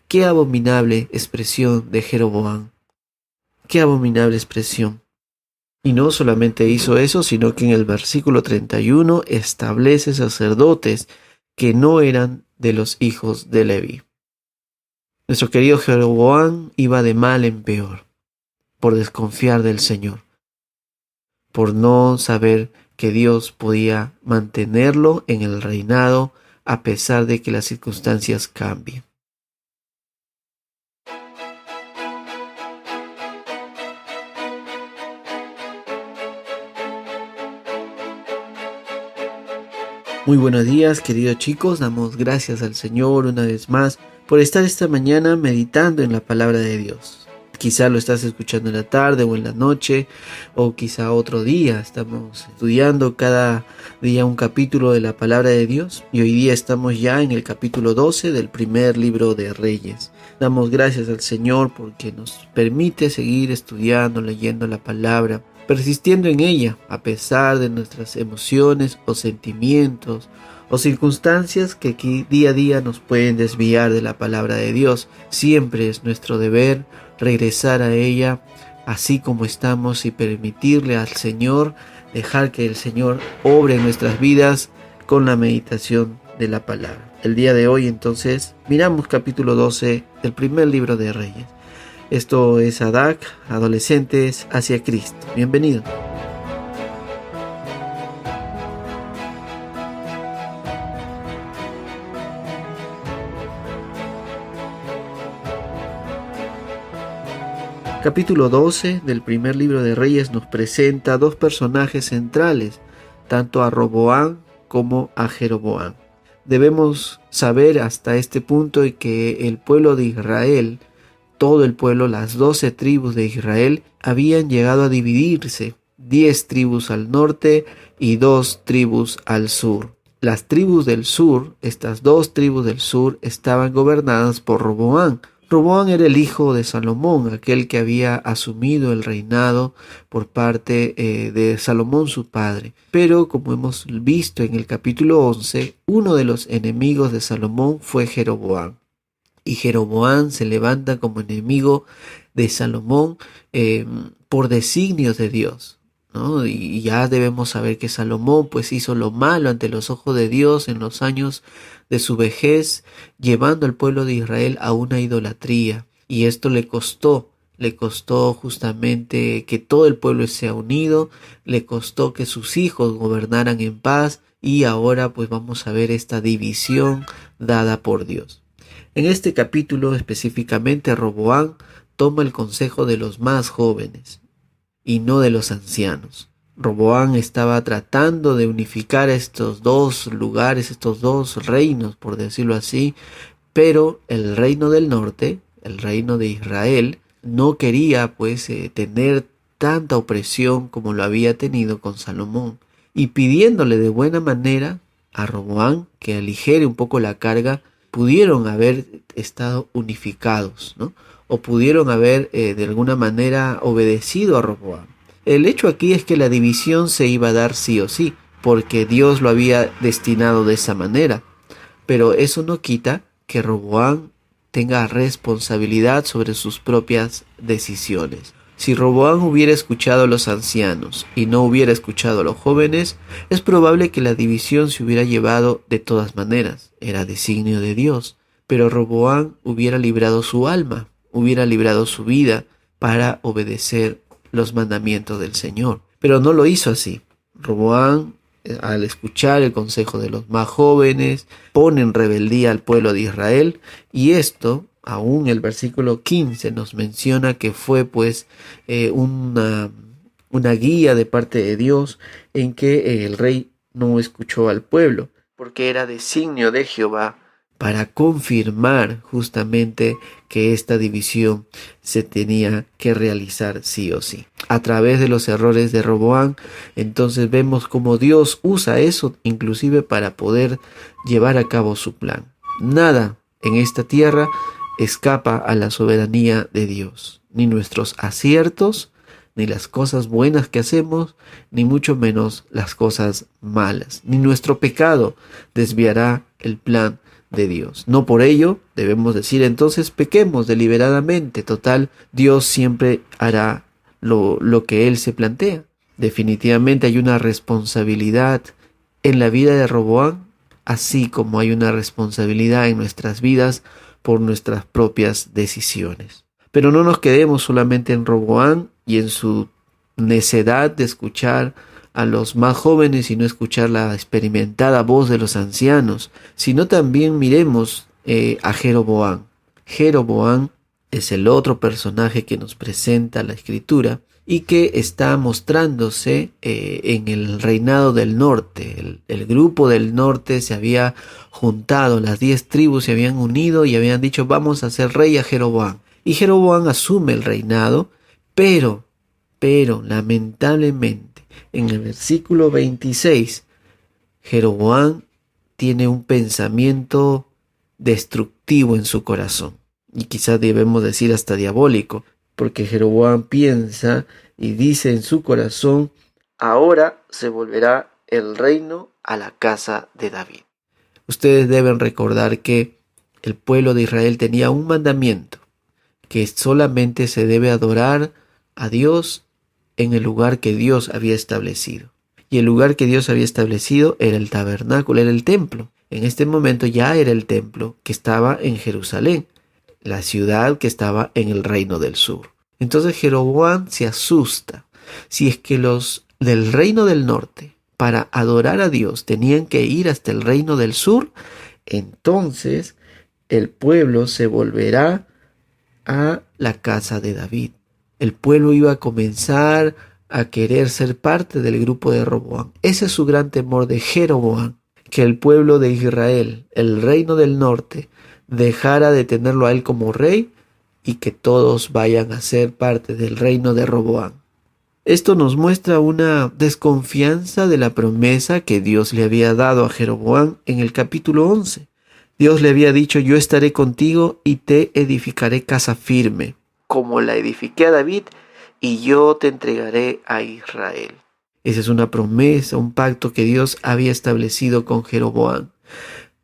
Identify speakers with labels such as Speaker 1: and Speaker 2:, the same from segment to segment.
Speaker 1: Qué abominable expresión de Jeroboam. Qué abominable expresión. Y no solamente hizo eso, sino que en el versículo 31 establece sacerdotes que no eran de los hijos de Leví. Nuestro querido Jeroboam iba de mal en peor, por desconfiar del Señor, por no saber que Dios podía mantenerlo en el reinado a pesar de que las circunstancias cambien. Muy buenos días, queridos chicos. Damos gracias al Señor una vez más por estar esta mañana meditando en la palabra de Dios. Quizá lo estás escuchando en la tarde o en la noche, o quizá otro día. Estamos estudiando cada día un capítulo de la palabra de Dios y hoy día estamos ya en el capítulo 12 del primer libro de Reyes. Damos gracias al Señor porque nos permite seguir estudiando, leyendo la palabra, persistiendo en ella a pesar de nuestras emociones o sentimientos o circunstancias que día a día nos pueden desviar de la palabra de Dios. Siempre es nuestro deber regresar a ella así como estamos y permitirle al Señor, dejar que el Señor obre en nuestras vidas con la meditación de la palabra. El día de hoy entonces miramos capítulo 12 del primer libro de Reyes. Esto es ADAC, Adolescentes hacia Cristo. Bienvenido. Capítulo 12 del primer libro de Reyes nos presenta dos personajes centrales, tanto a Roboam como a Jeroboam. Debemos saber hasta este punto que el pueblo de Israel, todo el pueblo, las 12 tribus de Israel, habían llegado a dividirse, 10 tribus al norte y 2 tribus al sur. Las tribus del sur, estas 2 tribus del sur, estaban gobernadas por Roboam. Roboam era el hijo de Salomón, aquel que había asumido el reinado por parte de Salomón su padre. Pero como hemos visto en el capítulo 11, uno de los enemigos de Salomón fue Jeroboam. Y Jeroboam se levanta como enemigo de Salomón por designios de Dios, ¿no? Y ya debemos saber que Salomón pues hizo lo malo ante los ojos de Dios en los años de su vejez, llevando al pueblo de Israel a una idolatría. Y esto le costó justamente que todo el pueblo sea unido, le costó que sus hijos gobernaran en paz y ahora pues vamos a ver esta división dada por Dios. En este capítulo específicamente Roboam toma el consejo de los más jóvenes y no de los ancianos. Roboam estaba tratando de unificar estos dos lugares, estos dos reinos, por decirlo así, pero el reino del norte, el reino de Israel, no quería pues tener tanta opresión como lo había tenido con Salomón, y pidiéndole de buena manera a Roboam que aligere un poco la carga, pudieron haber estado unificados, ¿no? O pudieron haber de alguna manera obedecido a Roboam. El hecho aquí es que la división se iba a dar sí o sí, porque Dios lo había destinado de esa manera. Pero eso no quita que Roboam tenga responsabilidad sobre sus propias decisiones. Si Roboam hubiera escuchado a los ancianos y no hubiera escuchado a los jóvenes, es probable que la división se hubiera llevado de todas maneras. Era designio de Dios. Pero Roboam hubiera librado su alma, hubiera librado su vida para obedecer los mandamientos del Señor. Pero no lo hizo así. Roboam, al escuchar el consejo de los más jóvenes, pone en rebeldía al pueblo de Israel, y esto, aún el versículo 15 nos menciona que fue pues una guía de parte de Dios en que el rey no escuchó al pueblo, porque era designio de Jehová para confirmar justamente que esta división se tenía que realizar sí o sí. A través de los errores de Roboam, entonces vemos cómo Dios usa eso inclusive para poder llevar a cabo su plan. Nada en esta tierra escapa a la soberanía de Dios, ni nuestros aciertos, ni las cosas buenas que hacemos, ni mucho menos las cosas malas, ni nuestro pecado desviará el plan de Dios. No por ello debemos decir entonces pequemos deliberadamente. Total, Dios siempre hará lo que Él se plantea. Definitivamente hay una responsabilidad en la vida de Roboam, así como hay una responsabilidad en nuestras vidas por nuestras propias decisiones. Pero no nos quedemos solamente en Roboam y en su necedad de escuchar a los más jóvenes y no escuchar la experimentada voz de los ancianos, sino también miremos a Jeroboam. Jeroboam es el otro personaje que nos presenta la Escritura y que está mostrándose en el reinado del norte. El grupo del norte se había juntado, las 10 tribus se habían unido y habían dicho vamos a hacer rey a Jeroboam. Y Jeroboam asume el reinado, pero lamentablemente en el versículo 26, Jeroboam tiene un pensamiento destructivo en su corazón. Y quizás debemos decir hasta diabólico, porque Jeroboam piensa y dice en su corazón, ahora se volverá el reino a la casa de David. Ustedes deben recordar que el pueblo de Israel tenía un mandamiento, que solamente se debe adorar a Dios en el lugar que Dios había establecido. Y el lugar que Dios había establecido era el tabernáculo, era el templo. En este momento ya era el templo que estaba en Jerusalén, la ciudad que estaba en el reino del sur. Entonces Jeroboam se asusta. Si es que los del reino del norte para adorar a Dios tenían que ir hasta el reino del sur, entonces el pueblo se volverá a la casa de David. El pueblo iba a comenzar a querer ser parte del grupo de Roboam. Ese es su gran temor de Jeroboam, que el pueblo de Israel, el reino del norte, dejara de tenerlo a él como rey y que todos vayan a ser parte del reino de Roboam. Esto nos muestra una desconfianza de la promesa que Dios le había dado a Jeroboam en el capítulo 11. Dios le había dicho, yo estaré contigo y te edificaré casa firme, como la edifiqué a David, y yo te entregaré a Israel. Esa es una promesa, un pacto que Dios había establecido con Jeroboam.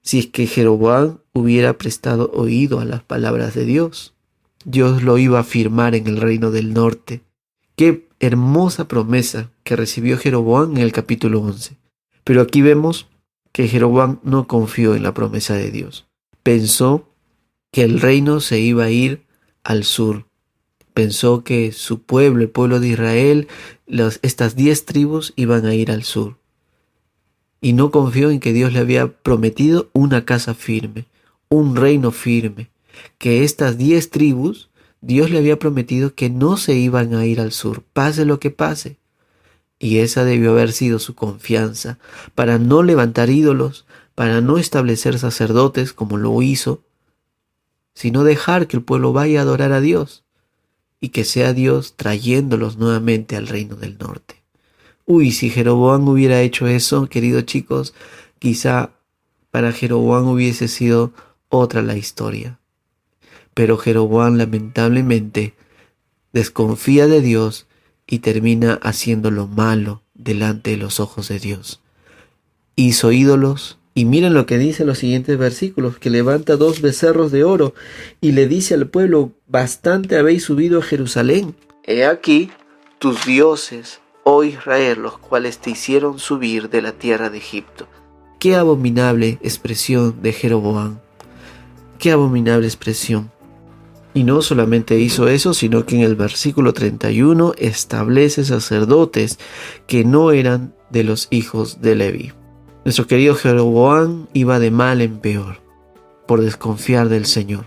Speaker 1: Si es que Jeroboam hubiera prestado oído a las palabras de Dios, Dios lo iba a firmar en el reino del norte. Qué hermosa promesa que recibió Jeroboam en el capítulo 11. Pero aquí vemos que Jeroboam no confió en la promesa de Dios. Pensó que el reino se iba a ir al sur. Pensó que su pueblo, el pueblo de Israel, estas 10 tribus iban a ir al sur. Y no confió en que Dios le había prometido una casa firme, un reino firme, que estas 10 tribus, Dios le había prometido que no se iban a ir al sur, pase lo que pase. Y esa debió haber sido su confianza, para no levantar ídolos, para no establecer sacerdotes como lo hizo, sino dejar que el pueblo vaya a adorar a Dios y que sea Dios trayéndolos nuevamente al reino del norte. Si Jeroboam hubiera hecho eso, queridos chicos, quizá para Jeroboam hubiese sido otra la historia. Pero Jeroboam lamentablemente desconfía de Dios y termina haciendo lo malo delante de los ojos de Dios. Hizo ídolos, y miren lo que dice en los siguientes versículos, que levanta 2 becerros de oro y le dice al pueblo, bastante habéis subido a Jerusalén. He aquí tus dioses, oh Israel, los cuales te hicieron subir de la tierra de Egipto. Qué abominable expresión de Jeroboam. Qué abominable expresión. Y no solamente hizo eso, sino que en el versículo 31 establece sacerdotes que no eran de los hijos de Leví. Nuestro querido Jeroboam iba de mal en peor, por desconfiar del Señor,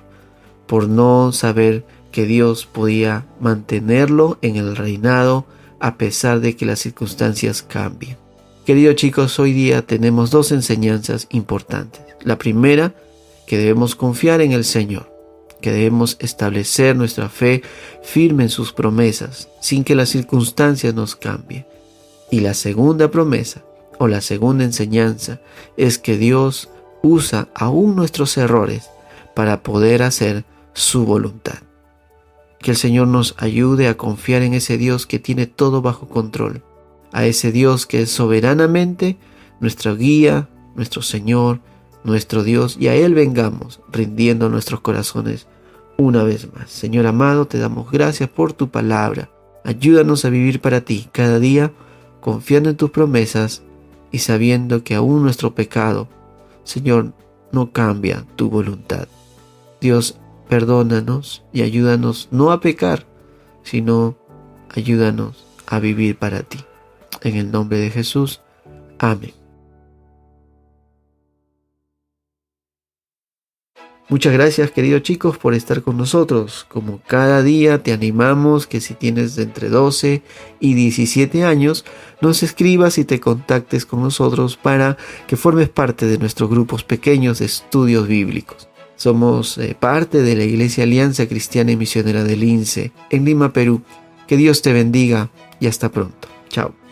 Speaker 1: por no saber que Dios podía mantenerlo en el reinado a pesar de que las circunstancias cambien. Queridos chicos, hoy día tenemos 2 enseñanzas importantes. La primera, que debemos confiar en el Señor, que debemos establecer nuestra fe firme en sus promesas, sin que las circunstancias nos cambien. Y la segunda promesa, o la segunda enseñanza, es que Dios usa aún nuestros errores para poder hacer su voluntad. Que el Señor nos ayude a confiar en ese Dios que tiene todo bajo control, a ese Dios que es soberanamente nuestra guía, nuestro Señor, nuestro Dios, y a Él vengamos, rindiendo nuestros corazones una vez más. Señor amado, te damos gracias por tu palabra. Ayúdanos a vivir para ti cada día, confiando en tus promesas y sabiendo que aún nuestro pecado, Señor, no cambia tu voluntad. Dios, perdónanos y ayúdanos no a pecar, sino ayúdanos a vivir para ti. En el nombre de Jesús. Amén. Muchas gracias, queridos chicos, por estar con nosotros. Como cada día te animamos que si tienes de entre 12 y 17 años, nos escribas y te contactes con nosotros para que formes parte de nuestros grupos pequeños de estudios bíblicos. Somos parte de la Iglesia Alianza Cristiana y Misionera del Lince, en Lima, Perú. Que Dios te bendiga y hasta pronto. Chao.